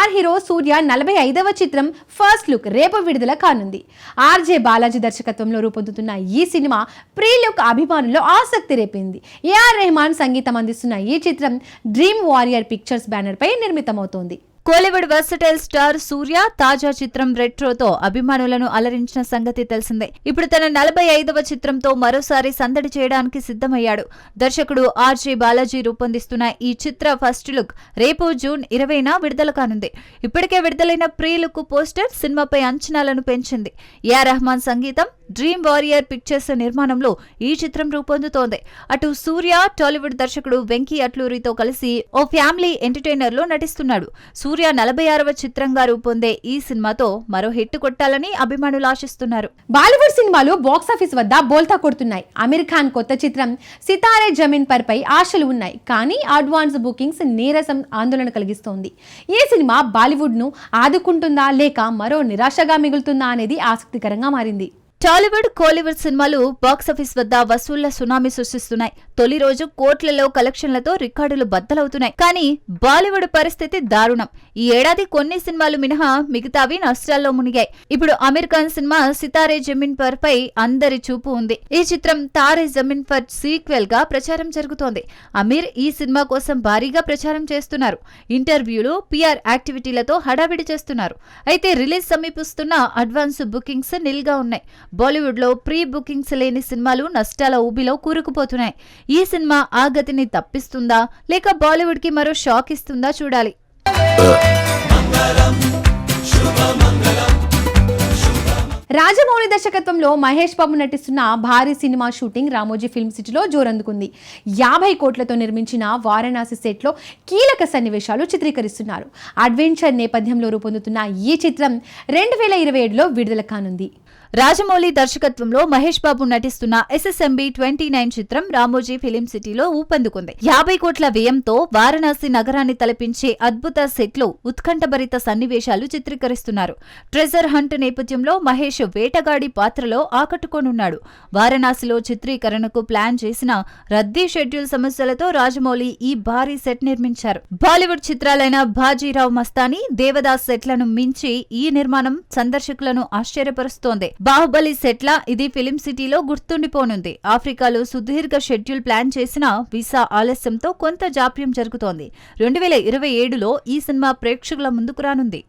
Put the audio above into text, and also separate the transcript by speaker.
Speaker 1: Star hero సూర్య 45వ చిత్రం first look రేపు విడుదల కానుంది. ఆర్జే బాలాజీ దర్శకత్వంలో రూపొందుతున్న ఈ సినిమా ప్రీ లుక్ అభిమానుల్లో ఆసక్తి రేపింది. ఏఆర్ రెహమాన్ సంగీతం అందిస్తున్న ఈ చిత్రం డ్రీమ్ వారియర్ పిక్చర్స్ బ్యానర్ పై నిర్మితమవుతోంది.
Speaker 2: కోలీవుడ్ వర్సటైల్ స్టార్ సూర్య తాజా చిత్రం రెట్రోతో అభిమానులను అలరించిన సంగతి తెలిసిందే. ఇప్పుడు తన 45వ చిత్రంతో మరోసారి సందడి చేయడానికి సిద్ధమయ్యాడు. దర్శకుడు ఆర్జే బాలాజీ రూపొందిస్తున్న ఈ చిత్ర ఫస్ట్ లుక్ రేపు జూన్ 20న విడుదల కానుంది. ఇప్పటికే విడుదలైన ప్రీ లుక్ పోస్టర్ సినిమాపై అంచనాలను పెంచింది. ఏఆర్ రెహమాన్ సంగీతం, డ్రీమ్ వారియర్ పిక్చర్స్ నిర్మాణంలో ఈ చిత్రం రూపొందుతోంది. అటు సూర్య టాలీవుడ్ దర్శకుడు వెంకీ అట్లూరితో కలిసి ఓ ఫ్యామిలీ ఎంటర్టైనర్ లో నటిస్తున్నాడు. సూర్య 46వ చిత్రంగా రూపొందే ఈ సినిమాతో మరో హిట్ కొట్టాలని అభిమానులు ఆశిస్తున్నారు.
Speaker 1: బాలీవుడ్ సినిమాలు బాక్సాఫీస్ వద్ద బోల్తా కొడుతున్నాయి. అమీర్ ఖాన్ కొత్త చిత్రం సితారే జమీన్ పర్ పై ఆశలు ఉన్నాయి. కానీ అడ్వాన్స్ బుకింగ్స్ నీరసం ఆందోళన కలిగిస్తోంది. ఈ సినిమా బాలీవుడ్ ను ఆదుకుంటుందా లేక మరో నిరాశగా మిగులుతుందా అనేది ఆసక్తికరంగా మారింది.
Speaker 2: టాలీవుడ్, కోలీవుడ్ సినిమాలు బాక్సాఫీస్ వద్ద వసూళ్ల సునామీ సృష్టిస్తున్నాయి. తొలి రోజు కోట్లలో కలెక్షన్లతో రికార్డులు బద్దలవుతున్నాయి. కానీ బాలీవుడ్ పరిస్థితి దారుణం. ఈ ఏడాది కొన్ని సినిమాలు మినహా మిగతావి నష్టాల్లో మునిగాయి. ఇప్పుడు అమీర్ ఖాన్ సినిమా సితారే జమీన్ పర్ పై అందరి చూపు ఉంది. ఈ చిత్రం తారే జమీన్ పర్ సీక్వెల్ గా ప్రచారం జరుగుతోంది. అమీర్ ఈ సినిమా కోసం భారీగా ప్రచారం చేస్తున్నారు. ఇంటర్వ్యూలు, పిఆర్ యాక్టివిటీలతో హడావిడి చేస్తున్నారు. అయితే రిలీజ్ సమీపిస్తున్న అడ్వాన్స్ బుకింగ్స్ నిల్గా ఉన్నాయి. బాలీవుడ్ లో ప్రీ బుకింగ్స్ లేని సినిమాలు నష్టాల ఊబిలో కూరుకుపోతున్నాయి. ఈ సినిమా ఆ గతిని తప్పిస్తుందా లేక బాలీవుడ్ కి మరో షాక్ ఇస్తుందా చూడాలి.
Speaker 1: రాజమౌళి దర్శకత్వంలో మహేష్ బాబు నటిస్తున్న భారీ సినిమా షూటింగ్ రామోజీ ఫిల్మ్ సిటీలో జోరందుకుంది. 50 కోట్లతో నిర్మించిన వారణాసి సెట్లో కీలక సన్నివేశాలు చిత్రీకరిస్తున్నారు. అడ్వెంచర్ నేపథ్యంలో రూపొందుతున్న ఈ చిత్రం 2027లో విడుదల కానుంది.
Speaker 2: రాజమౌళి దర్శకత్వంలో మహేష్ బాబు నటిస్తున్న SSMB 29 చిత్రం రామోజీ ఫిలిం సిటీలో ఊపందుకుంది. 50 కోట్ల వ్యయంతో వారణాసి నగరాన్ని తలపించే అద్భుత సెట్లో ఉత్కంఠభరిత సన్నివేశాలు చిత్రీకరిస్తున్నారు. ట్రెజర్ హంట్ నేపథ్యంలో మహేష్ వేటగాడి పాత్రలో ఆకట్టుకోనున్నాడు. వారణాసిలో చిత్రీకరణకు ప్లాన్ చేసిన రద్దీ షెడ్యూల్ సమస్యలతో రాజమౌళి ఈ భారీ సెట్ నిర్మించారు. బాలీవుడ్ చిత్రాలైన బాజీరావ్ మస్తానీ, దేవదాస్ సెట్లను మించి ఈ నిర్మాణం సందర్శకులను ఆశ్చర్యపరుస్తోంది. బాహుబలి సెట్ల ఇది ఫిలిం సిటీలో గుర్తుండిపోనుంది. ఆఫ్రికాలో సుదీర్ఘ షెడ్యూల్ ప్లాన్ చేసిన వీసా ఆలస్యంతో కొంత జాప్యం జరుగుతోంది. 2027లో ఈ సినిమా ప్రేక్షకుల ముందుకు రానుంది.